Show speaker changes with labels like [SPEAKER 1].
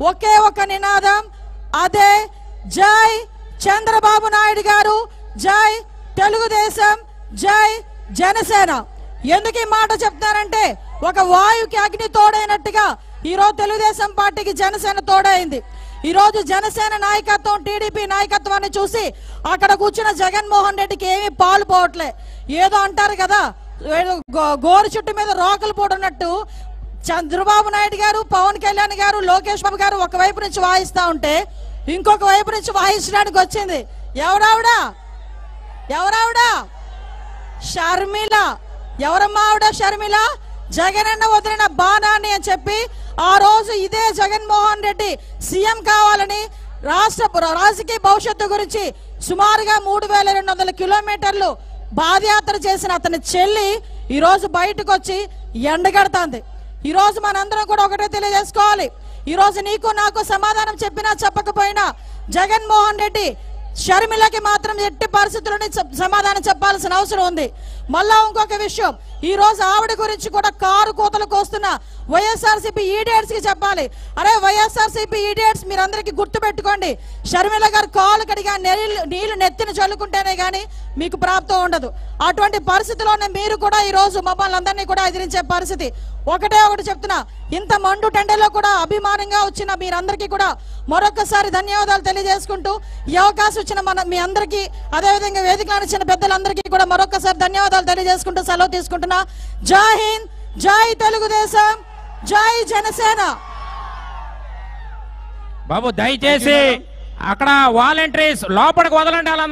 [SPEAKER 1] ఒకే ఒక నినాదం, అదే జై చంద్రబాబు నాయుడు గారు, జై తెలుగుదేశం, జై జనసేన. ఎందుకు ఈ మాట చెప్తారంటే, ఒక వాయుకి అగ్ని తోడైనట్టుగా ఈరోజు తెలుగుదేశం పార్టీకి జనసేన తోడైంది. ఈరోజు జనసేన నాయకత్వం, టీడీపీ నాయకత్వాన్ని చూసి అక్కడ కూర్చున్న జగన్మోహన్ రెడ్డికి ఏమీ పాలు పోవట్లే. ఏదో అంటారు కదా, గోరు చుట్టు మీద రోకలు పోడున్నట్టు చంద్రబాబు నాయుడు గారు, పవన్ కళ్యాణ్ గారు, లోకేష్ బాబు గారు ఒకవైపు నుంచి వాయిస్తా ఉంటే ఇంకొక వైపు నుంచి వాయించడానికి వచ్చింది ఎవరావిడా? షర్మిల. ఎవరమ్మా ఆవిడ? షర్మిల. జగనన్న వదిలిన బాణాన్ని అని చెప్పి ఆ రోజు ఇదే జగన్మోహన్ రెడ్డి సీఎం కావాలని రాజకీయ భవిష్యత్తు గురించి సుమారుగా 3200 కిలోమీటర్లు పాదయాత్ర చేసిన అతని చెల్లి ఈ రోజు బయటకు వచ్చి ఎండగడుతుంది. ఈ రోజు మనందరం కూడా ఒకటే తెలియజేసుకోవాలి, ఈ రోజు నీకు నాకు సమాధానం చెప్పినా చెప్పకపోయినా జగన్మోహన్ రెడ్డి షర్మిలకి మాత్రం ఎట్టి పరిస్థితుల్లోనే సమాధానం చెప్పాల్సిన అవసరం ఉంది. మళ్ళా ఇంకొక విషయం, ఈ రోజు ఆవిడ గురించి కూడా కారు కోతలు కోస్తున్న వైఎస్ఆర్సీపీ ఈడియట్స్ కి చెప్పాలి, అరే వైఎస్ఆర్సీపీ ఈడియట్స్ మీరందరికీ గుర్తు పెట్టుకోండి, షర్మిల గారు కాలు కడిగా నీళ్లు నెత్తిన చల్లుకుంటేనే గానీ మీకు ప్రాప్తం ఉండదు. అటువంటి పరిస్థితిలోనే మీరు కూడా ఈ రోజు మమ్మల్ని అందరినీ కూడా ఎదిరించే పరిస్థితి. ఒకటే ఒకటి చెప్తున్నా, ఇంత మండు టెండలో కూడా అభిమానంగా వచ్చిన మీరందరికీ కూడా మరొకసారి ధన్యవాదాలు తెలియజేసుకుంటూ, ఈ అవకాశం ఇచ్చిన మీ అందరికీ, అదేవిధంగా వేదికలను ఇచ్చిన పెద్దలందరికీ కూడా మరొకసారి ధన్యవాదాలు తెలియజేసుకుంటూ సెలవు తీసుకుంటున్నా. జై హింద్, జై తెలుగుదేశం, జై జనసేన.
[SPEAKER 2] బాబు దయచేసి అక్కడ వాలంటీర్స్ లోపలికి వదలండి.